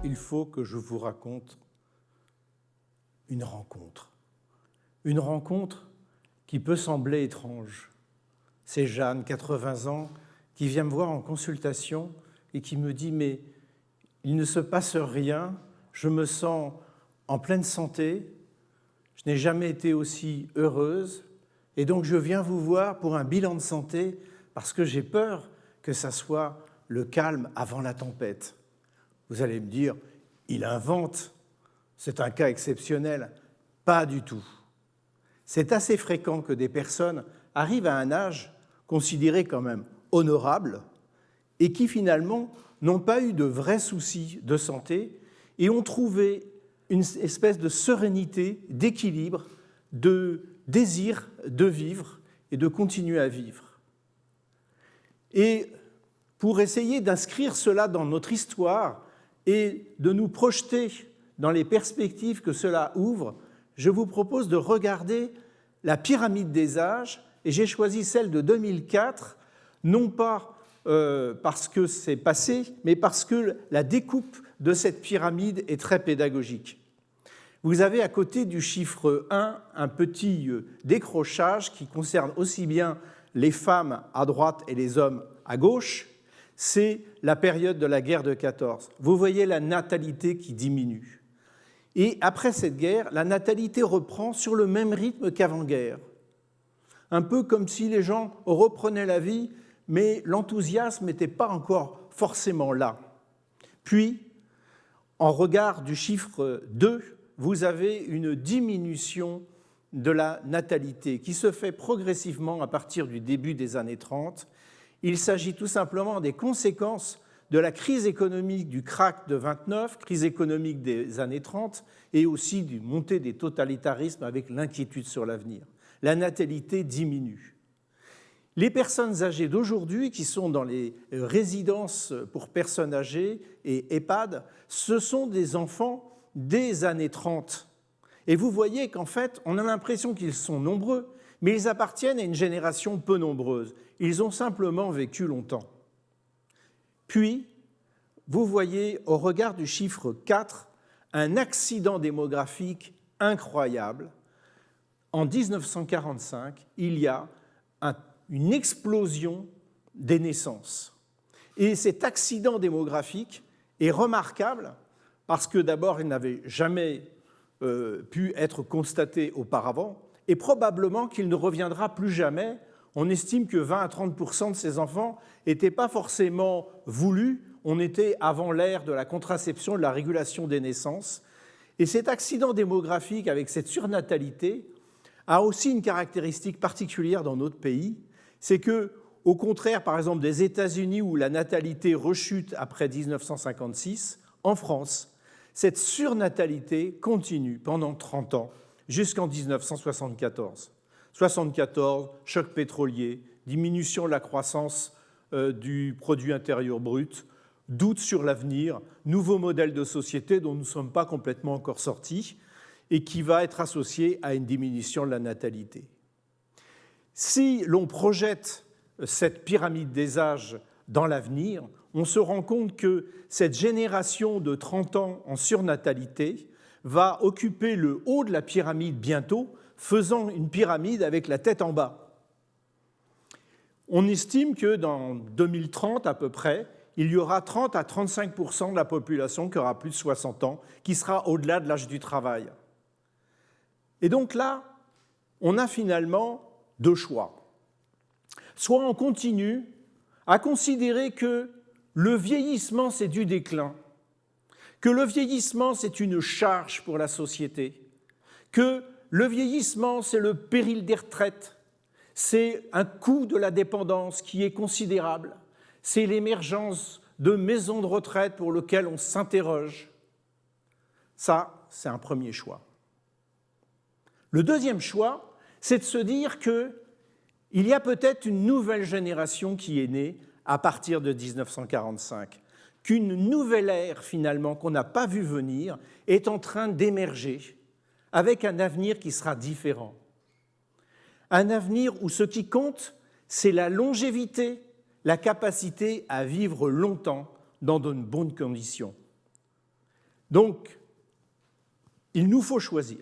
il faut que je vous raconte une rencontre. Une rencontre qui peut sembler étrange. C'est Jeanne, 80 ans, qui vient me voir en consultation et qui me dit « mais il ne se passe rien, je me sens en pleine santé, je n'ai jamais été aussi heureuse et donc je viens vous voir pour un bilan de santé parce que j'ai peur que ça soit le calme avant la tempête. » Vous allez me dire, il invente, c'est un cas exceptionnel. Pas du tout. C'est assez fréquent que des personnes arrivent à un âge considéré quand même honorable et qui finalement n'ont pas eu de vrais soucis de santé et ont trouvé une espèce de sérénité, d'équilibre, de désir de vivre et de continuer à vivre. Et pour essayer d'inscrire cela dans notre histoire et de nous projeter dans les perspectives que cela ouvre, je vous propose de regarder la pyramide des âges, et j'ai choisi celle de 2004, non pas parce que c'est passé, mais parce que la découpe de cette pyramide est très pédagogique. Vous avez à côté du chiffre 1 un petit décrochage qui concerne aussi bien les femmes à droite et les hommes à gauche. C'est la période de la guerre de 14. Vous voyez la natalité qui diminue. Et après cette guerre, la natalité reprend sur le même rythme qu'avant-guerre. Un peu comme si les gens reprenaient la vie, mais l'enthousiasme n'était pas encore forcément là. Puis, en regard du chiffre 2, vous avez une diminution de la natalité qui se fait progressivement à partir du début des années 30. Il s'agit tout simplement des conséquences de la crise économique du krach de 29, crise économique des années 30, et aussi du montée des totalitarismes avec l'inquiétude sur l'avenir. La natalité diminue. Les personnes âgées d'aujourd'hui qui sont dans les résidences pour personnes âgées et EHPAD, ce sont des enfants des années 30. Et vous voyez qu'en fait, on a l'impression qu'ils sont nombreux, mais ils appartiennent à une génération peu nombreuse. Ils ont simplement vécu longtemps. Puis, vous voyez, au regard du chiffre 4, un accident démographique incroyable. En 1945, il y a une explosion des naissances. Et cet accident démographique est remarquable parce que d'abord, il n'avait jamais pu être constaté auparavant et probablement qu'il ne reviendra plus jamais. On estime que 20 à 30% de ces enfants n'étaient pas forcément voulus. On était avant l'ère de la contraception, de la régulation des naissances. Et cet accident démographique avec cette surnatalité a aussi une caractéristique particulière dans notre pays, c'est que, au contraire, par exemple, des États-Unis où la natalité rechute après 1956, en France, cette surnatalité continue pendant 30 ans, jusqu'en 1974. 74, choc pétrolier, diminution de la croissance du produit intérieur brut, doute sur l'avenir, nouveau modèle de société dont nous ne sommes pas complètement encore sortis et qui va être associé à une diminution de la natalité. Si l'on projette cette pyramide des âges dans l'avenir, on se rend compte que cette génération de 30 ans en surnatalité va occuper le haut de la pyramide bientôt, faisant une pyramide avec la tête en bas. On estime que dans 2030 à peu près, il y aura 30 à 35% de la population qui aura plus de 60 ans, qui sera au-delà de l'âge du travail. Et donc là, on a finalement deux choix. Soit on continue à considérer que le vieillissement, c'est du déclin, que le vieillissement, c'est une charge pour la société, que le vieillissement, c'est le péril des retraites, c'est un coût de la dépendance qui est considérable, c'est l'émergence de maisons de retraite pour lesquelles on s'interroge. Ça, c'est un premier choix. Le deuxième choix, c'est de se dire qu'il y a peut-être une nouvelle génération qui est née à partir de 1945, qu'une nouvelle ère, finalement, qu'on n'a pas vu venir, est en train d'émerger, avec un avenir qui sera différent. Un avenir où ce qui compte, c'est la longévité, la capacité à vivre longtemps dans de bonnes conditions. Donc, il nous faut choisir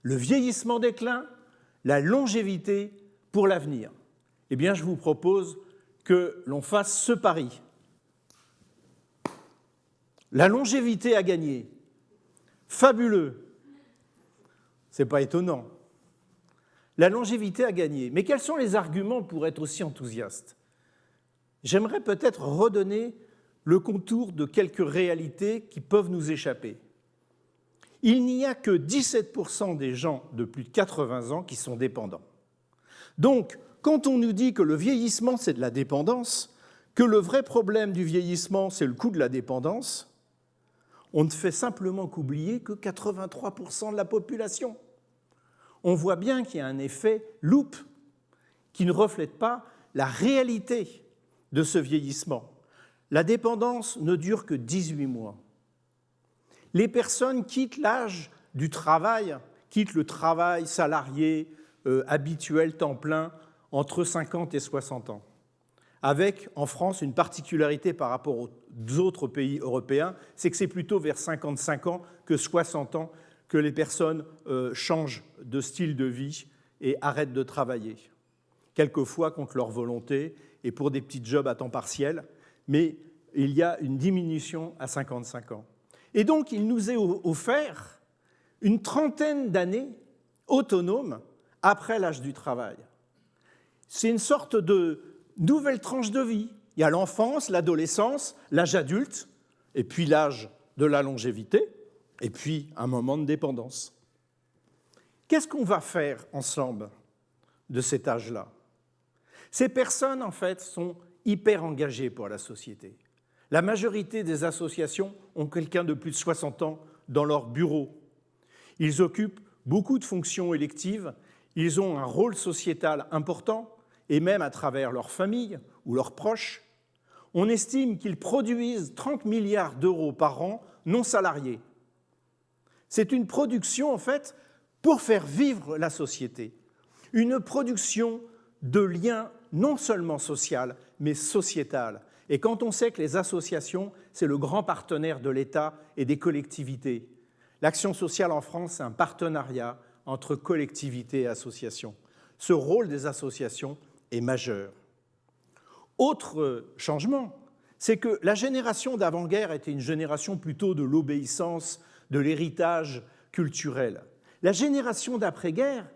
le vieillissement déclin, la longévité pour l'avenir. Eh bien, je vous propose que l'on fasse ce pari. La longévité à gagner. Fabuleux. Ce n'est pas étonnant. La longévité à gagner. Mais quels sont les arguments pour être aussi enthousiaste? J'aimerais peut-être redonner le contour de quelques réalités qui peuvent nous échapper. Il n'y a que 17% des gens de plus de 80 ans qui sont dépendants. Donc, quand on nous dit que le vieillissement, c'est de la dépendance, que le vrai problème du vieillissement, c'est le coût de la dépendance, on ne fait simplement qu'oublier que 83% de la population. On voit bien qu'il y a un effet loupe qui ne reflète pas la réalité de ce vieillissement. La dépendance ne dure que 18 mois. Les personnes quittent l'âge du travail, quittent le travail salarié, habituel, temps plein, entre 50 et 60 ans. Avec, en France, une particularité par rapport aux autres pays européens, c'est que c'est plutôt vers 55 ans que 60 ans que les personnes changent de style de vie et arrêtent de travailler. Quelquefois contre leur volonté et pour des petits jobs à temps partiel, mais il y a une diminution à 55 ans. Et donc, il nous est offert une trentaine d'années autonomes après l'âge du travail. C'est une sorte de nouvelle tranche de vie. Il y a l'enfance, l'adolescence, l'âge adulte, et puis l'âge de la longévité, et puis un moment de dépendance. Qu'est-ce qu'on va faire ensemble de cet âge-là? Ces personnes, en fait, sont hyper engagées pour la société. La majorité des associations ont quelqu'un de plus de 60 ans dans leur bureau. Ils occupent beaucoup de fonctions électives, ils ont un rôle sociétal important, et même à travers leur famille ou leurs proches. On estime qu'ils produisent 30 milliards d'euros par an non salariés. C'est une production, en fait, pour faire vivre la société. Une production de liens non seulement social, mais sociétal. Et quand on sait que les associations, c'est le grand partenaire de l'État et des collectivités, l'action sociale en France, c'est un partenariat entre collectivités et associations. Ce rôle des associations est majeur. Autre changement, c'est que la génération d'avant-guerre était une génération plutôt de l'obéissance, de l'héritage culturel. La génération d'après-guerre,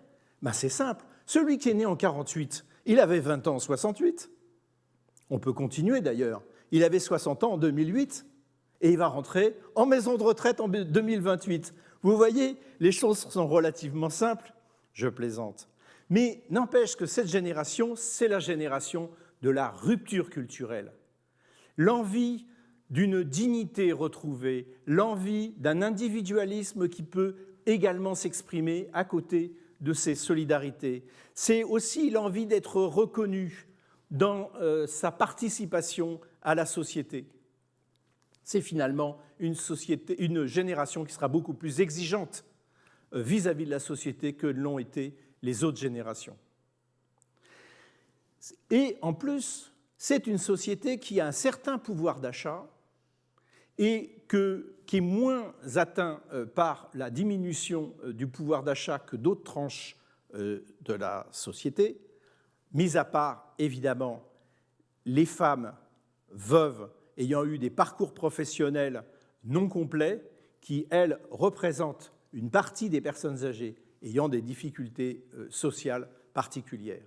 c'est simple. Celui qui est né en 1948, il avait 20 ans en 1968. On peut continuer d'ailleurs. Il avait 60 ans en 2008 et il va rentrer en maison de retraite en 2028. Vous voyez, les choses sont relativement simples. Je plaisante. Mais n'empêche que cette génération, c'est la génération de la rupture culturelle. L'envie d'une dignité retrouvée, l'envie d'un individualisme qui peut également s'exprimer à côté de ces solidarités. C'est aussi l'envie d'être reconnu dans sa participation à la société. C'est finalement une génération qui sera beaucoup plus exigeante vis-à-vis de la société que l'ont été les autres générations. Et en plus, c'est une société qui a un certain pouvoir d'achat et qui est moins atteint par la diminution du pouvoir d'achat que d'autres tranches de la société, mis à part, évidemment, les femmes veuves ayant eu des parcours professionnels non complets, qui, elles, représentent une partie des personnes âgées ayant des difficultés sociales particulières.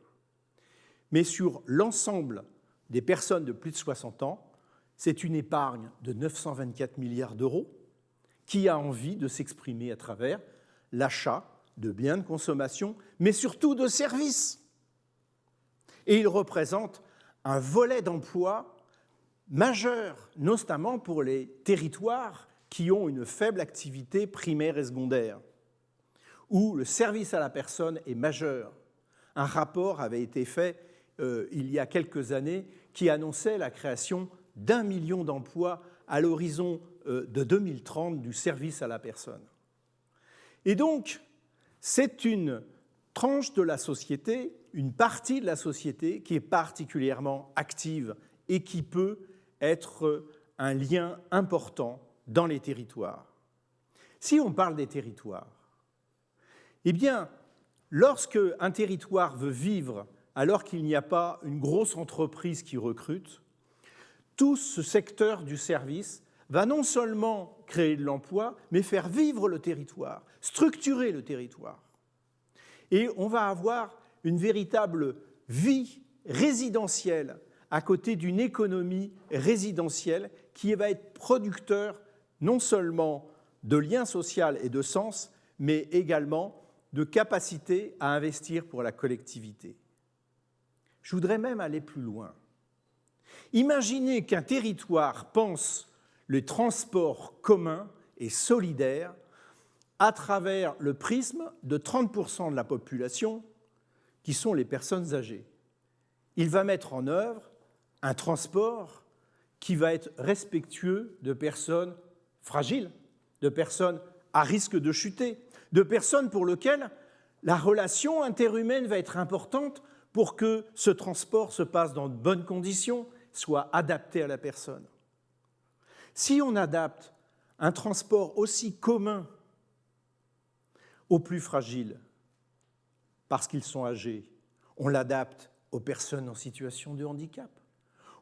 Mais sur l'ensemble des personnes de plus de 60 ans, c'est une épargne de 924 milliards d'euros qui a envie de s'exprimer à travers l'achat de biens de consommation, mais surtout de services. Et il représente un volet d'emploi majeur, notamment pour les territoires qui ont une faible activité primaire et secondaire, où le service à la personne est majeur. Un rapport avait été fait il y a quelques années qui annonçait la création d'1 million d'emplois à l'horizon de 2030 du service à la personne. Et donc, c'est une tranche de la société, une partie de la société qui est particulièrement active et qui peut être un lien important dans les territoires. Si on parle des territoires, eh bien, lorsque un territoire veut vivre alors qu'il n'y a pas une grosse entreprise qui recrute, tout ce secteur du service va non seulement créer de l'emploi, mais faire vivre le territoire, structurer le territoire. Et on va avoir une véritable vie résidentielle à côté d'une économie résidentielle qui va être producteur non seulement de liens sociaux et de sens, mais également de capacité à investir pour la collectivité. Je voudrais même aller plus loin. Imaginez qu'un territoire pense le transport commun et solidaire à travers le prisme de 30% de la population qui sont les personnes âgées. Il va mettre en œuvre un transport qui va être respectueux de personnes fragiles, de personnes à risque de chuter, de personnes pour lesquelles la relation interhumaine va être importante pour que ce transport se passe dans de bonnes conditions, soit adapté à la personne. Si on adapte un transport aussi commun aux plus fragiles, parce qu'ils sont âgés, on l'adapte aux personnes en situation de handicap,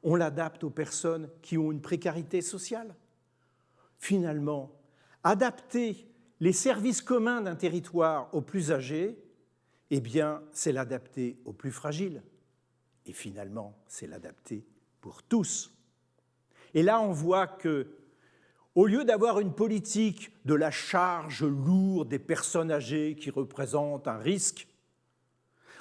on l'adapte aux personnes qui ont une précarité sociale. Finalement, adapter les services communs d'un territoire aux plus âgés, eh bien, c'est l'adapter aux plus fragiles. Et finalement, c'est l'adapter pour tous. Et là, on voit que, au lieu d'avoir une politique de la charge lourde des personnes âgées qui représentent un risque,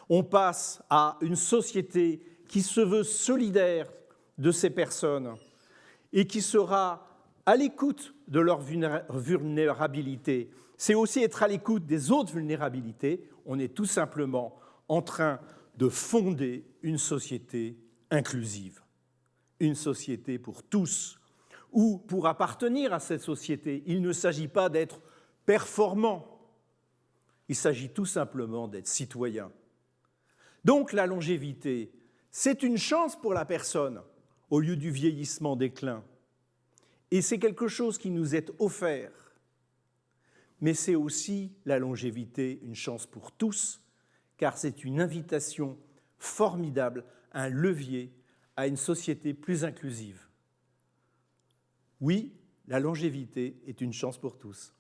on passe à une société qui se veut solidaire de ces personnes et qui sera à l'écoute de leur vulnérabilité. C'est aussi être à l'écoute des autres vulnérabilités. On est tout simplement en train de fonder une société inclusive, une société pour tous, où pour appartenir à cette société, il ne s'agit pas d'être performant, il s'agit tout simplement d'être citoyen. Donc la longévité, c'est une chance pour la personne au lieu du vieillissement déclin. Et c'est quelque chose qui nous est offert. Mais c'est aussi, la longévité, une chance pour tous, car c'est une invitation formidable, un levier à une société plus inclusive. Oui, la longévité est une chance pour tous.